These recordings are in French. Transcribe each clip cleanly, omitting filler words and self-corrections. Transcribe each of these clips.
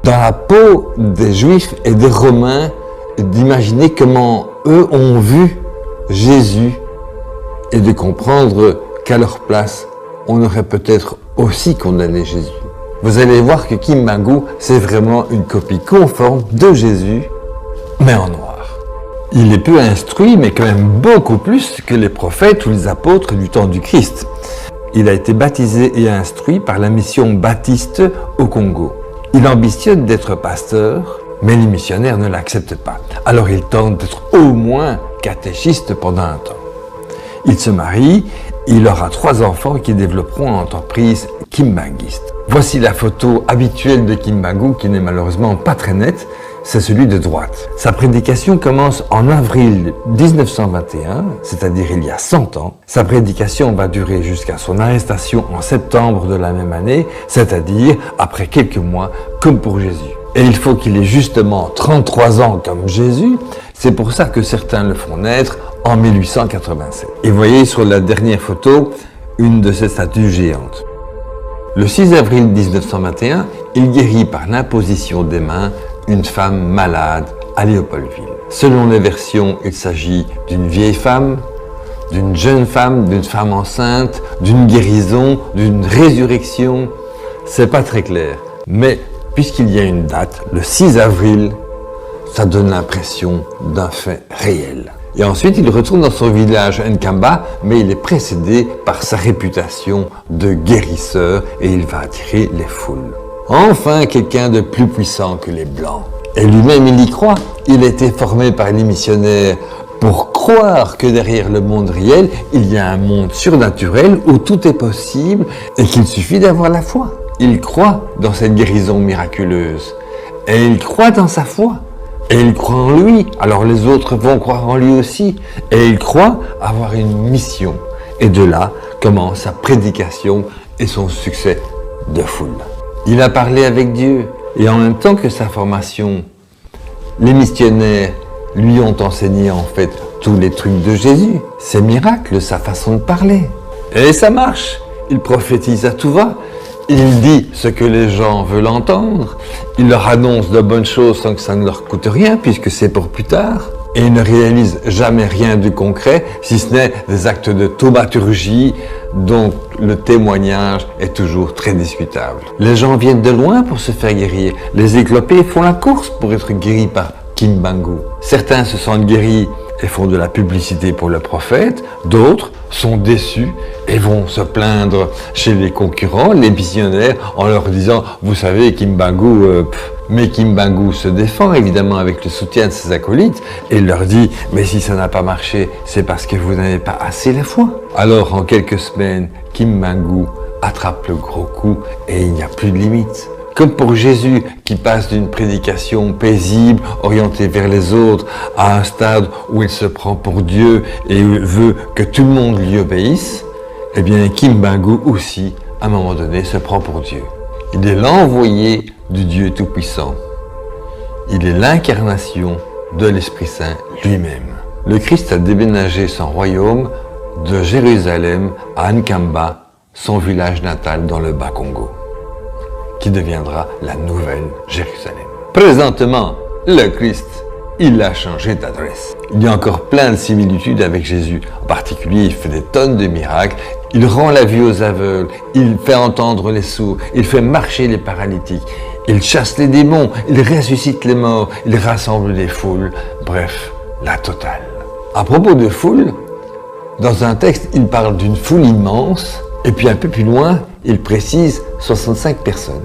dans la peau des Juifs et des Romains, d'imaginer comment eux ont vu Jésus et de comprendre qu'à leur place, on aurait peut-être aussi condamné Jésus. Vous allez voir que Kim Bang-gu, c'est vraiment une copie conforme de Jésus, mais en noir. Il est peu instruit, mais quand même beaucoup plus que les prophètes ou les apôtres du temps du Christ. Il a été baptisé et instruit par la mission baptiste au Congo. Il ambitionne d'être pasteur, mais les missionnaires ne l'acceptent pas. Alors il tente d'être au moins catéchiste pendant un temps. Il se marie, il aura 3 enfants qui développeront l'entreprise Kimbangiste. Voici la photo habituelle de Kim Bang-gu qui n'est malheureusement pas très nette, c'est celui de droite. Sa prédication commence en avril 1921, c'est-à-dire il y a 100 ans. Sa prédication va durer jusqu'à son arrestation en septembre de la même année, c'est-à-dire après quelques mois comme pour Jésus. Et il faut qu'il ait justement 33 ans comme Jésus, c'est pour ça que certains le font naître en 1887. Et vous voyez sur la dernière photo, une de ces statues géantes. Le 6 avril 1921, il guérit par l'imposition des mains une femme malade à Léopoldville. Selon les versions, il s'agit d'une vieille femme, d'une jeune femme, d'une femme enceinte, d'une guérison, d'une résurrection. C'est pas très clair, mais puisqu'il y a une date, le 6 avril, ça donne l'impression d'un fait réel. Et ensuite, il retourne dans son village Nkamba, mais il est précédé par sa réputation de guérisseur et il va attirer les foules. Enfin, quelqu'un de plus puissant que les Blancs. Et lui-même, il y croit. Il a été formé par les missionnaires pour croire que derrière le monde réel, il y a un monde surnaturel où tout est possible et qu'il suffit d'avoir la foi. Il croit dans cette guérison miraculeuse et il croit dans sa foi. Et il croit en lui, alors les autres vont croire en lui aussi. Et il croit avoir une mission. Et de là commence sa prédication et son succès de foule. Il a parlé avec Dieu. Et en même temps que sa formation, les missionnaires lui ont enseigné en fait tous les trucs de Jésus. Ses miracles, sa façon de parler. Et ça marche. Il prophétise à tout va. Il dit ce que les gens veulent entendre, il leur annonce de bonnes choses sans que ça ne leur coûte rien puisque c'est pour plus tard. Et il ne réalise jamais rien de concret, si ce n'est des actes de thaumaturgie dont le témoignage est toujours très discutable. Les gens viennent de loin pour se faire guérir. Les éclopés font la course pour être guéris par Kim Bang-gu. Certains se sentent guéris et font de la publicité pour le prophète, d'autres sont déçus et vont se plaindre chez les concurrents, les missionnaires, en leur disant « Vous savez, Kim Bang-gu, mais Kim Bang-gu se défend évidemment avec le soutien de ses acolytes et il leur dit « Mais si ça n'a pas marché, c'est parce que vous n'avez pas assez la foi. » Alors en quelques semaines, Kim Bang-gu attrape le gros coup et il n'y a plus de limite. Comme pour Jésus qui passe d'une prédication paisible, orientée vers les autres, à un stade où il se prend pour Dieu et veut que tout le monde lui obéisse, eh bien Kim Bang-gu aussi, à un moment donné, se prend pour Dieu. Il est l'envoyé du Dieu Tout-Puissant. Il est l'incarnation de l'Esprit Saint lui-même. Le Christ a déménagé son royaume de Jérusalem à Nkamba, son village natal dans le Bas-Congo, qui deviendra la nouvelle Jérusalem. Présentement, le Christ, il a changé d'adresse. Il y a encore plein de similitudes avec Jésus. En particulier, il fait des tonnes de miracles. Il rend la vue aux aveugles. Il fait entendre les sourds. Il fait marcher les paralytiques. Il chasse les démons. Il ressuscite les morts. Il rassemble les foules. Bref, la totale. À propos de foule, dans un texte, il parle d'une foule immense. Et puis un peu plus loin, il précise 65 personnes.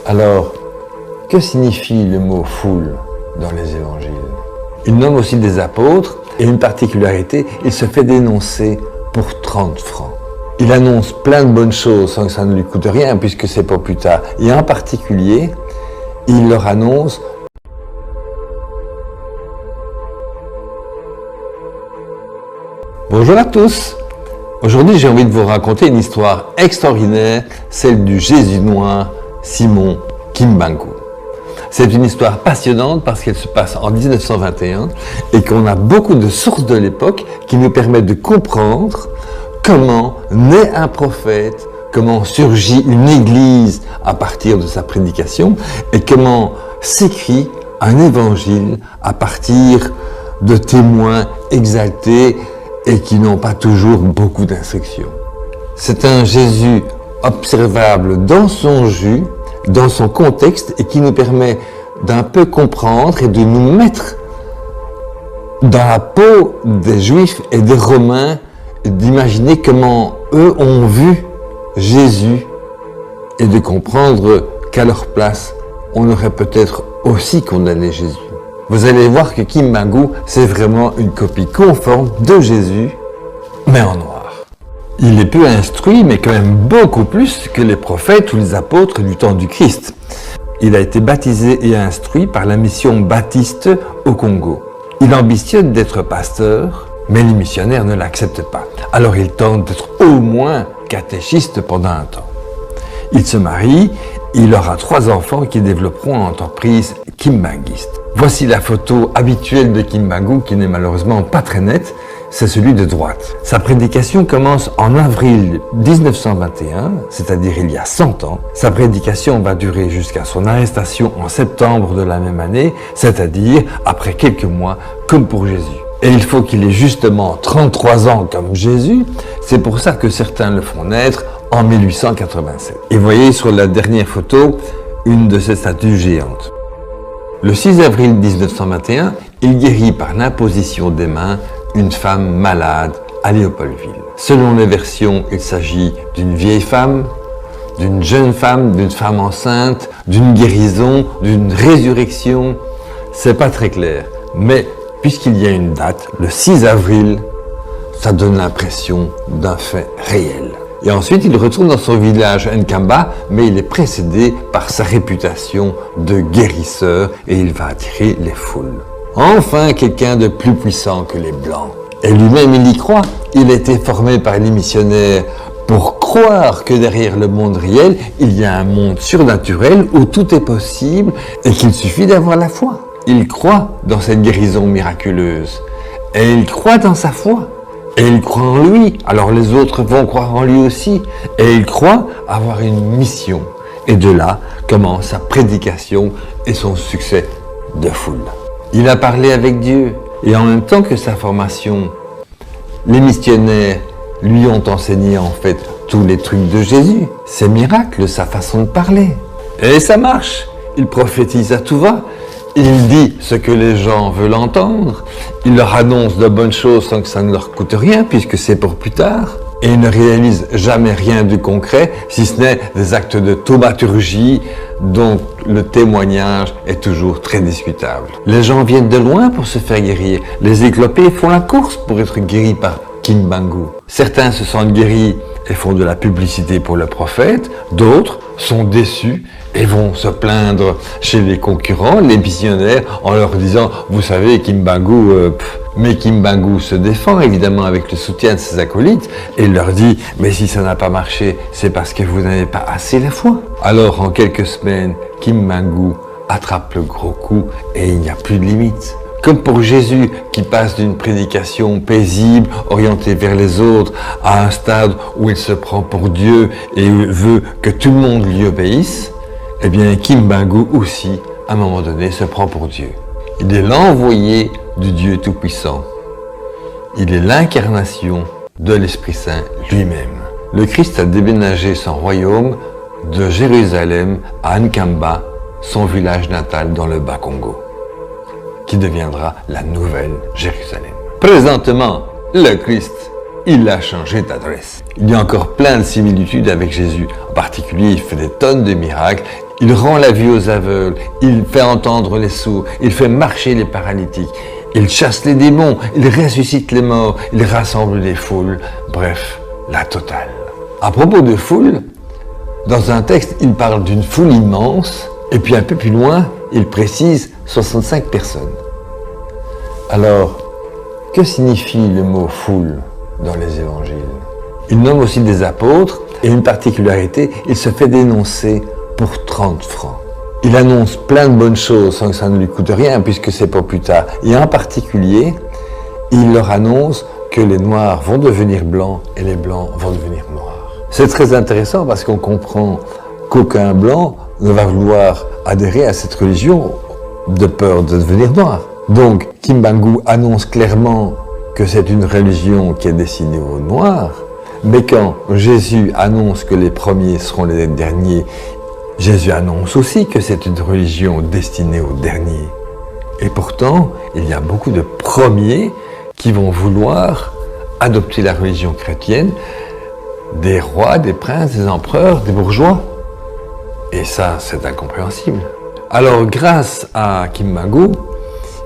Alors, que signifie le mot foule dans les évangiles? Il nomme aussi des apôtres et une particularité, il se fait dénoncer pour 30 francs. Il annonce plein de bonnes choses sans que ça ne lui coûte rien puisque c'est pour plus tard. Et en particulier, il leur annonce Bonjour à tous. Aujourd'hui, j'ai envie de vous raconter une histoire extraordinaire, celle du Jésus noir, Simon Kim Bang-gu. C'est une histoire passionnante parce qu'elle se passe en 1921 et qu'on a beaucoup de sources de l'époque qui nous permettent de comprendre comment naît un prophète, comment surgit une église à partir de sa prédication et comment s'écrit un évangile à partir de témoins exaltés et qui n'ont pas toujours beaucoup d'instructions. C'est un Jésus observable dans son jus, dans son contexte et qui nous permet d'un peu comprendre et de nous mettre dans la peau des Juifs et des Romains, d'imaginer comment eux ont vu Jésus et de comprendre qu'à leur place, on aurait peut-être aussi condamné Jésus. Vous allez voir que Kim Bang-gu, c'est vraiment une copie conforme de Jésus, mais en noir. Il est peu instruit, mais quand même beaucoup plus que les prophètes ou les apôtres du temps du Christ. Il a été baptisé et instruit par la mission baptiste au Congo. Il ambitionne d'être pasteur, mais les missionnaires ne l'acceptent pas. Alors il tente d'être au moins catéchiste pendant un temps. Il se marie, il aura 3 enfants qui développeront une entreprise kimbanguiste. Voici la photo habituelle de Kim Bang-gu qui n'est malheureusement pas très nette, c'est celui de droite. Sa prédication commence en avril 1921, c'est-à-dire il y a 100 ans. Sa prédication va durer jusqu'à son arrestation en septembre de la même année, c'est-à-dire après quelques mois, comme pour Jésus. Et il faut qu'il ait justement 33 ans comme Jésus, c'est pour ça que certains le font naître en 1887. Et voyez sur la dernière photo, une de ces statues géantes. Le 6 avril 1921, il guérit par l'imposition des mains une femme malade à Léopoldville. Selon les versions, il s'agit d'une vieille femme, d'une jeune femme, d'une femme enceinte, d'une guérison, d'une résurrection. C'est pas très clair, mais puisqu'il y a une date, le 6 avril, ça donne l'impression d'un fait réel. Et ensuite, il retourne dans son village Nkamba, mais il est précédé par sa réputation de guérisseur et il va attirer les foules. Enfin, quelqu'un de plus puissant que les Blancs. Et lui-même, il y croit. Il a été formé par les missionnaires pour croire que derrière le monde réel, il y a un monde surnaturel où tout est possible et qu'il suffit d'avoir la foi. Il croit dans cette guérison miraculeuse. Et il croit dans sa foi. Et il croit en lui, alors les autres vont croire en lui aussi. Et il croit avoir une mission. Et de là commence sa prédication et son succès de foule. Il a parlé avec Dieu. Et en même temps que sa formation, les missionnaires lui ont enseigné en fait tous les trucs de Jésus, ses miracles, sa façon de parler. Et ça marche. Il prophétise à tout va. Il dit ce que les gens veulent entendre, il leur annonce de bonnes choses sans que ça ne leur coûte rien puisque c'est pour plus tard. Et il ne réalise jamais rien de concret, si ce n'est des actes de thaumaturgie dont le témoignage est toujours très discutable. Les gens viennent de loin pour se faire guérir. Les éclopés font la course pour être guéris par Kim Bang-gu. Certains se sentent guéris et font de la publicité pour le prophète, d'autres sont déçus et vont se plaindre chez les concurrents, les missionnaires, en leur disant « Vous savez, Kim Bang-gu, mais Kim Bang-gu se défend évidemment avec le soutien de ses acolytes et il leur dit « Mais si ça n'a pas marché, c'est parce que vous n'avez pas assez la foi. » Alors en quelques semaines, Kim Bang-gu attrape le gros coup et il n'y a plus de limite. Comme pour Jésus qui passe d'une prédication paisible, orientée vers les autres, à un stade où il se prend pour Dieu et veut que tout le monde lui obéisse, eh bien Kim Bang-gu aussi, à un moment donné, se prend pour Dieu. Il est l'envoyé du Dieu Tout-Puissant. Il est l'incarnation de l'Esprit Saint lui-même. Le Christ a déménagé son royaume de Jérusalem à Nkamba, son village natal dans le Bas-Congo, qui deviendra la nouvelle Jérusalem. Présentement, le Christ, il a changé d'adresse. Il y a encore plein de similitudes avec Jésus. En particulier, il fait des tonnes de miracles. Il rend la vue aux aveugles, il fait entendre les sourds, il fait marcher les paralytiques, il chasse les démons, il ressuscite les morts, il rassemble les foules. Bref, la totale. À propos de foule, dans un texte, il parle d'une foule immense, et puis un peu plus loin, il précise 65 personnes. Alors, que signifie le mot foule dans les évangiles? Il nomme aussi des apôtres, et une particularité, il se fait dénoncer pour 30 francs. Il annonce plein de bonnes choses sans que ça ne lui coûte rien, puisque c'est pour plus tard. Et en particulier, il leur annonce que les noirs vont devenir blancs et les blancs vont devenir noirs. C'est très intéressant parce qu'on comprend qu'aucun blanc ne va vouloir adhérer à cette religion de peur de devenir noir. Donc, Kimbangu annonce clairement que c'est une religion qui est destinée aux noirs, mais quand Jésus annonce que les premiers seront les derniers, Jésus annonce aussi que c'est une religion destinée aux derniers. Et pourtant, il y a beaucoup de premiers qui vont vouloir adopter la religion chrétienne, des rois, des princes, des empereurs, des bourgeois. Et ça, c'est incompréhensible. Alors, grâce à Kimbangu,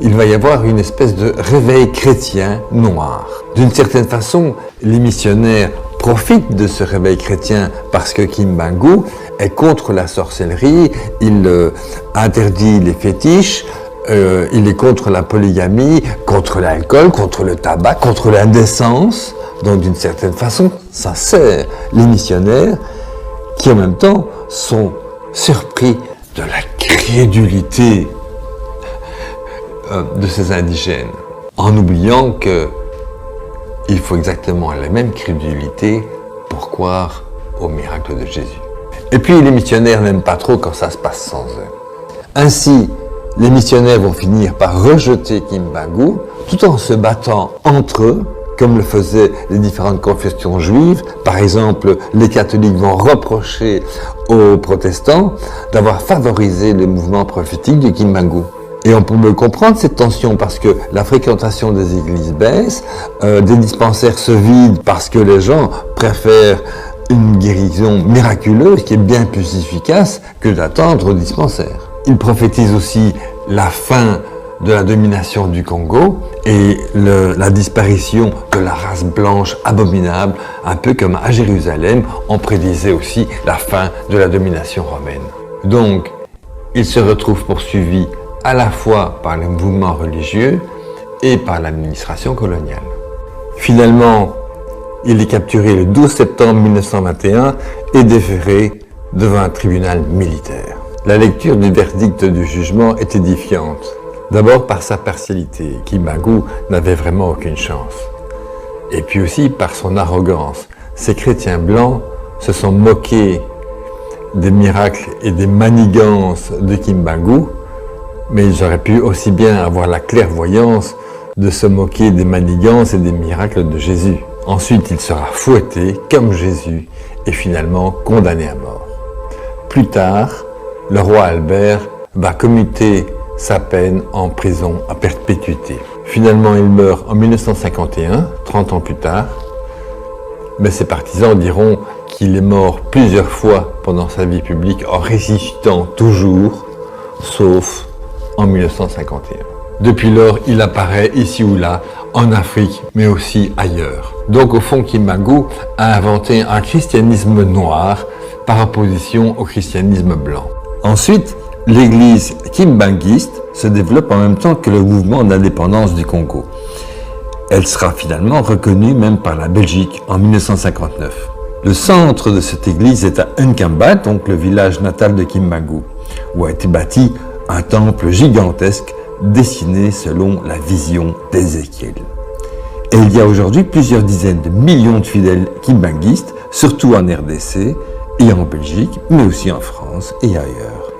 il va y avoir une espèce de réveil chrétien noir. D'une certaine façon, les missionnaires profitent de ce réveil chrétien parce que Kimbangu est contre la sorcellerie, il interdit les fétiches, il est contre la polygamie, contre l'alcool, contre le tabac, contre l'indécence. Donc d'une certaine façon, ça sert les missionnaires qui en même temps sont surpris de la crédulité de ces indigènes, en oubliant qu'il faut exactement la même crédulité pour croire au miracle de Jésus. Et puis les missionnaires n'aiment pas trop quand ça se passe sans eux. Ainsi, les missionnaires vont finir par rejeter Kimbangu tout en se battant entre eux, comme le faisaient les différentes confessions juives. Par exemple, les catholiques vont reprocher aux protestants d'avoir favorisé le mouvement prophétique de Kimbangu. Et on peut comprendre cette tension parce que la fréquentation des églises baisse, des dispensaires se vident parce que les gens préfèrent une guérison miraculeuse qui est bien plus efficace que d'attendre au dispensaire. Il prophétise aussi la fin de la domination du Congo et la disparition de la race blanche abominable, un peu comme à Jérusalem, on prédisait aussi la fin de la domination romaine. Donc, il se retrouve poursuivi à la fois par les mouvements religieux et par l'administration coloniale. Finalement, il est capturé le 12 septembre 1921 et déféré devant un tribunal militaire. La lecture du verdict du jugement est édifiante. D'abord par sa partialité, Kimbangu n'avait vraiment aucune chance. Et puis aussi par son arrogance. Ces chrétiens blancs se sont moqués des miracles et des manigances de Kimbangu, mais ils auraient pu aussi bien avoir la clairvoyance de se moquer des manigances et des miracles de Jésus. Ensuite, il sera fouetté comme Jésus et finalement condamné à mort. Plus tard, le roi Albert va commuter sa peine en prison à perpétuité. Finalement, il meurt en 1951, 30 ans plus tard, mais ses partisans diront qu'il est mort plusieurs fois pendant sa vie publique en résistant toujours, sauf en 1951. Depuis lors, il apparaît ici ou là, en Afrique, mais aussi ailleurs. Donc au fond, Kimbangu a inventé un christianisme noir par opposition au christianisme blanc. Ensuite, l'église kimbanguiste se développe en même temps que le mouvement d'indépendance du Congo. Elle sera finalement reconnue même par la Belgique en 1959. Le centre de cette église est à Nkamba, donc le village natal de Kimbangu, où a été bâti un temple gigantesque dessiné selon la vision d'Ézéchiel. Et il y a aujourd'hui plusieurs dizaines de millions de fidèles kimbanguistes, surtout en RDC et en Belgique, mais aussi en France et ailleurs.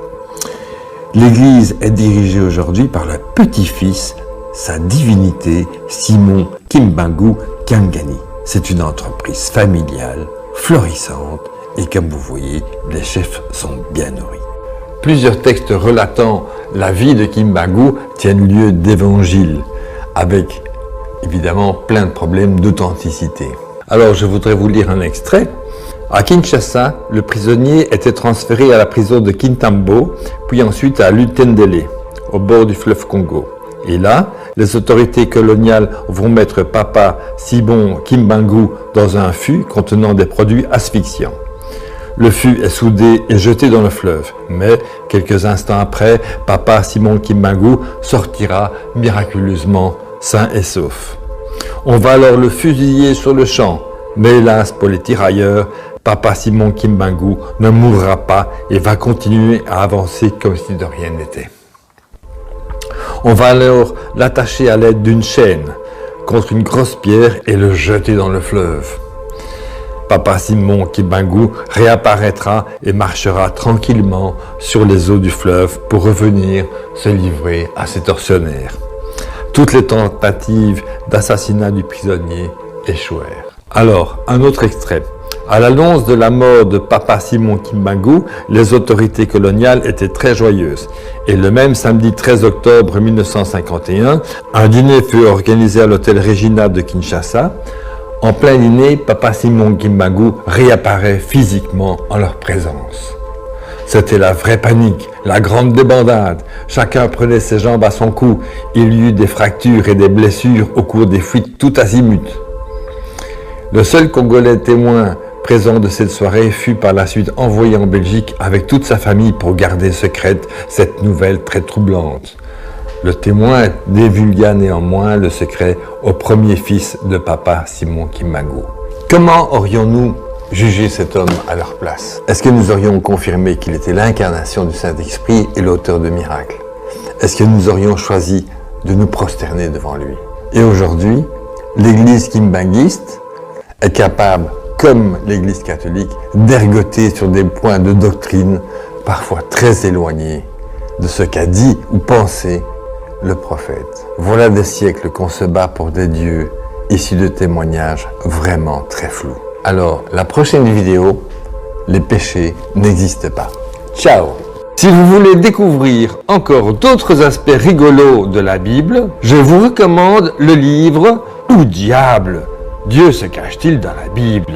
L'église est dirigée aujourd'hui par le petit-fils, sa divinité, Simon Kimbangu Kangani. C'est une entreprise familiale, florissante, et comme vous voyez, les chefs sont bien nourris. Plusieurs textes relatant la vie de Kimbangu tiennent lieu d'évangiles, avec évidemment plein de problèmes d'authenticité. Alors je voudrais vous lire un extrait. À Kinshasa, le prisonnier était transféré à la prison de Kintambo, puis ensuite à Lutendele, au bord du fleuve Congo. Et là, les autorités coloniales vont mettre Papa Simon Kimbangu dans un fût contenant des produits asphyxiants. Le fût est soudé et jeté dans le fleuve, mais quelques instants après, Papa Simon Kimbangu sortira miraculeusement sain et sauf. On va alors le fusiller sur le champ, mais hélas pour les tirailleurs, Papa Simon Kimbangu ne mourra pas et va continuer à avancer comme si de rien n'était. On va alors l'attacher à l'aide d'une chaîne contre une grosse pierre et le jeter dans le fleuve. Papa Simon Kimbangu réapparaîtra et marchera tranquillement sur les eaux du fleuve pour revenir se livrer à ses tortionnaires. Toutes les tentatives d'assassinat du prisonnier échouèrent. Alors, un autre extrait. À l'annonce de la mort de Papa Simon Kimbangu, les autorités coloniales étaient très joyeuses. Et le même samedi 13 octobre 1951, un dîner fut organisé à l'hôtel Regina de Kinshasa. En plein dîner, Papa Simon Kimbangu réapparaît physiquement en leur présence. C'était la vraie panique, la grande débandade. Chacun prenait ses jambes à son cou. Il y eut des fractures et des blessures au cours des fuites tout azimut. Le seul Congolais témoin présent de cette soirée fut par la suite envoyé en Belgique avec toute sa famille pour garder secrète cette nouvelle très troublante. Le témoin divulgua néanmoins le secret au premier fils de Papa Simon Kimbangu. Comment aurions-nous jugé cet homme à leur place? Est-ce que nous aurions confirmé qu'il était l'incarnation du Saint-Esprit et l'auteur de miracles? Est-ce que nous aurions choisi de nous prosterner devant lui? Et aujourd'hui, l'Église kimbanguiste est capable, comme l'Église catholique, d'ergoter sur des points de doctrine parfois très éloignés de ce qu'a dit ou pensé le prophète. Voilà des siècles qu'on se bat pour des dieux issus de témoignages vraiment très flous. Alors, la prochaine vidéo, les péchés n'existent pas. Ciao! Si vous voulez découvrir encore d'autres aspects rigolos de la Bible, je vous recommande le livre « Où diable Dieu se cache-t-il dans la Bible ?»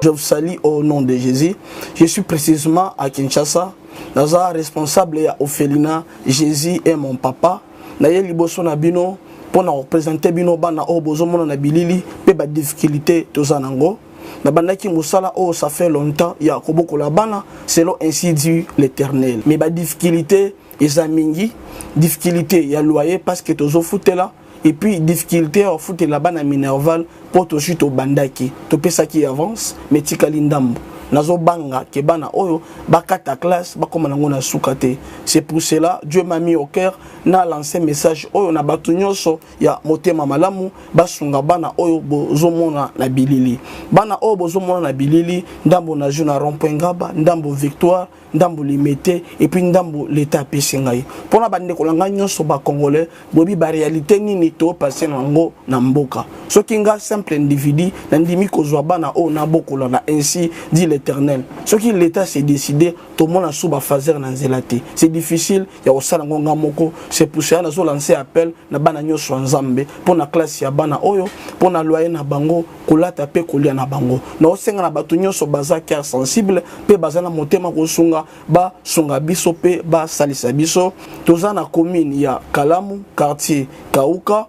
Je vous salue au nom de Jésus. Je suis précisément à Kinshasa. Naza responsable ya Ophelina. Jésus est mon papa. Naye liboso na bino pour na représenter bino bana o bozomona na bilili pe ba difficulté tozanango. Na bandaki musala o ça fait longtemps ya koboko la bana selon ainsi dit l'Éternel. Mais ba difficulté ezamingi, difficulté ya loyer parce que tozo futela. Et puis, difficulté à foutre la banane minerval pour tout suite au bandaki. Tout ça qui avance, mais tikalindambo. Nazo banga ke bana oyo bakata classe bakoma nango na sukate. C'est pour cela Dieu m'a mis au cœur na lancé message oyo na batu nyonso ya motema malamu basunga bana oyo bozomona na bilili. Bana oyo bozomona na bilili ndambo na juna rond-point Ngaba, ndambo Victoire, ndambo Limité et puis ndambo l'état pesingai. Pona bande kolanga nyonso ba congolais bobi ba réalité nini to passer nango na mboka. Soki nga simple individu na ndimi kozwa bana oyo na bokola na ainsi dit l'Éternel. Ce qui l'État s'est décidé, tout le monde a souba fazer na zelate. C'est difficile, il y a aussi un moko. C'est pour ça que nous lancé appel na bana nyonso nzambe pour na classe ya bana oyo, pour na loyer na bango, kolata pe kolia na bango. Na osenga na batu nyonso baza cœur sensible, pe baza na motema kosunga ba sunga biso pe ba salisa biso. Toza na commune ya Kalamu, quartier Kauka,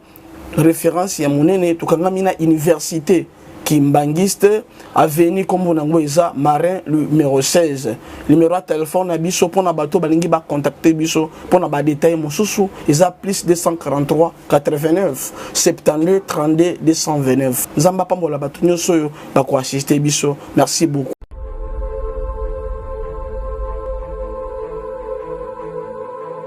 référence ya monene tukangami na université Kimbangiste, avenue comme Eza, Marin, numéro 16. Numéro de téléphone, biso pour na bateau, balingi ba contacter biso pour na ba détail mosusu, Eza plus 243 89 72 32 229. Zamba pambo la bateau nyoso ba ko assister biso. Merci beaucoup.